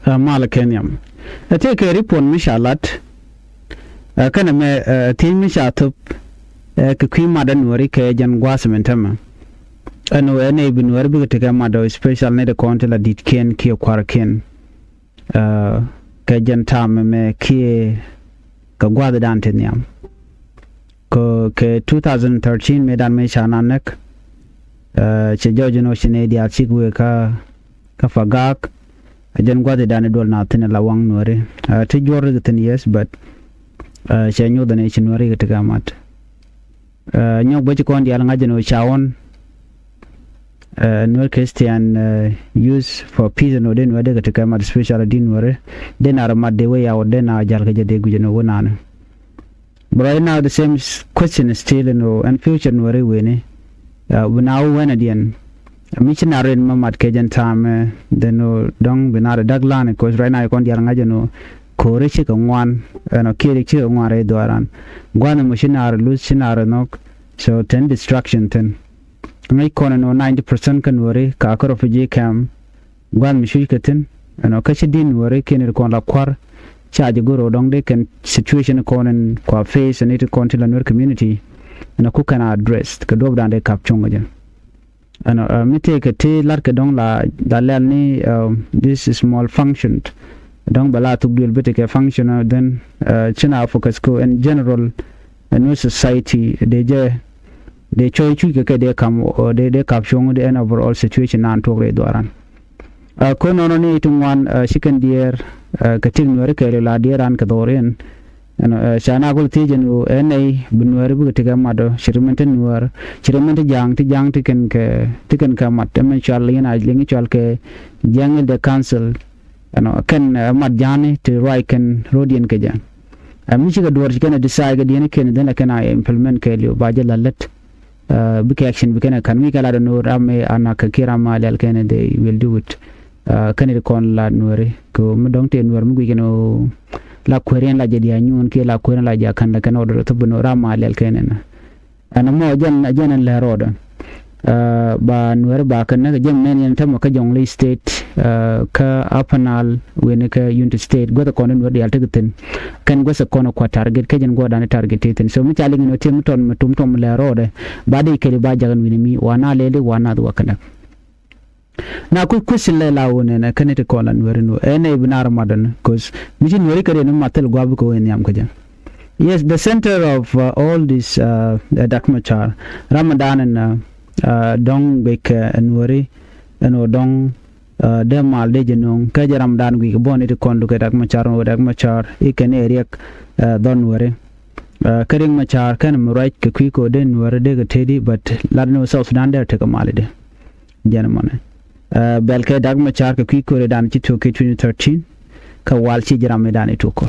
mala kenyam ate ke ripon mishalat kana me tin mishatop ke kwima da nuwari ke jan gwasmentama ano ene binwar bi te kama do special ne de kontela dit ken ki kwar ken ke jan tam me ki ka gwada dan tenyam ko ke 2013 me dan me shananek che jojo no shine dia chigwe ka fagak jan gwada dan dol na tin la wang nuwari te jor de tin yes but che nyu da ne chinwari te kama nyok bochi kon dia nga jeno chawon no Christian use for peace no den wade ka tika mad special din wore den are mad de way out den a jar ka jade gujeno wonana but right now the same question is still no and future no re we now when again missionary mamad ke jan time den no dong binare daglan because right now kon dia nga jeno kore chi ka ngwan no kiri chi ngwan re doran gwana missionary lose sinare nok so 10 distraction 10 ngai kono no 90% kan wore ka ko refugee camp gwan mishu katin no kachi din wore ken ko la kwar chaje goro dong de kan situation ko nen ko face and it continental community no ku kana address ka dob dan de kap chonga jan ano mite ka te lar ka dong la dalal ni this is small function dong bala to build bit ka function then china focus ko in general no society de choy chu ke de kam de caption de an overall situation nan to re doran ko no ni tungwan second year ka tin wore ke la dieran ka doren sana gol tijen o enai bunwar bu tiga mado shirmenten nuar shirmenten jang tiken ka mat men chal yana lingi chal ke jang the council kan mat jani to right kan rodian ke jang mi chiga dor chiga decide ga dien ken den kan I implement ke liu baje lalet big action bikana kan mi kala no rame anaka kirama lal ken they will do it kan it kon la nuare ko mi dong te nuar mu gino la kweren la jadi anyun ke la kweren la ja kan la kan order to no rama lal ken ana mo jan la roda ba nuar ba kan na jam men tam ka jongli state ka apanal wen ka unity state go the kon nuar di altegten kan go sa kono kwa target ka jan go dan target ten so mi chali no tem ton mutum tom la roda ba dai ke ba jagan wini mi wana lele wana do kana na ku kusin la lawone na kan te kon nuar no ene binar madan cause mi jin wori kare no matel go bu ko en yam ka jan yes the center of all this dakmachar ramadan and dong bek anwari ano dong de mal de jenong ka jaram dan wi bon it kon du ka dakmachar iken area don wore karing machar kan right ka kwi ko den wore de ga tedi but ladno south sudan der te ka mal de janamane bel ka dakmachar ka kwi ko dan ci to ke 2013 ka wal ci jaram dan to ko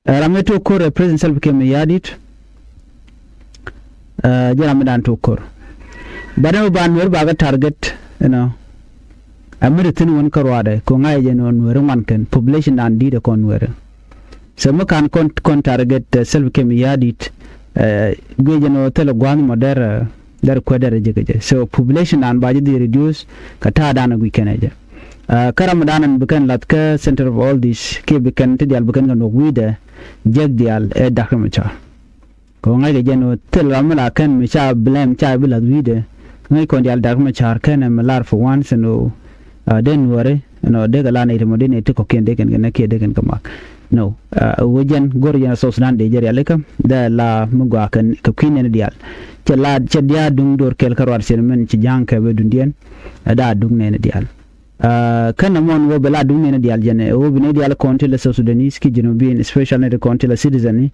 rameto ko president self ke me yadit jaram dan to kor badam ban wer baga target amiritin won karwade ko ngai je non wer man kan population dan di de kon wer so mo kan kon target self kem yadit geje no tele gwan modera dar ko dar je so population dan baji di reduce kata dan gu keneje karam danan bukan latka center of all this ke bukan te dial bukan no wida jeg dial dakhmacha ko ngai je no tel amala kan mi cha blame cha bila wide ngai ko dial dakhmacha kan malar for once no den wore no de gala ne mo de to ko ken de ken ne ke de ken kamak no wajen gor ya so sudan de jeri aleka da la mugwa kan ka kwine ne dial ce la ce dia dung dor kel karwar sen men ci janka be dundien da dung ne dial kan mon wo bela dung ne dial jene wo bi ne dial konti la so sudanese ki jinubin special ne konti la citizen ni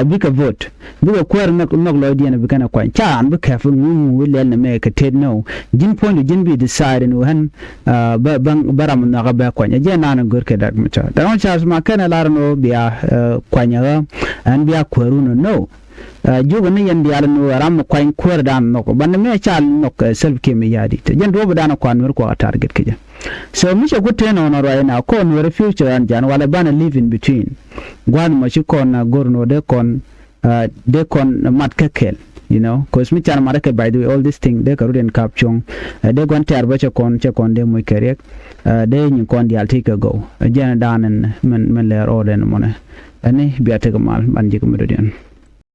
bi ka vote bi ko kwar nak lo diene bi kana kwa cha an bi ka fu mu le ne me ka ted no jin point jin bi decide no han baram na ga ba kwa je na na gor ke da mu cha da on cha ma kana lar no biya kwa nya an biya kwaru no jogo ne yandi ala no ram ko en kwar dan no ko bande me chal no self ke me yadi te jen do dan ko anwer ko target ke so mi che gutte no no na ko no future an jan wala bana live in between gwan ma chi kon gorno de kon mat kekel you know, cause me chana marake by the way all this thing de karuden kapchong de gon ter ba che kon de mo kerek de nyi kon dial tika go jana danen men le orden mona ani biate kamal banji ko medodian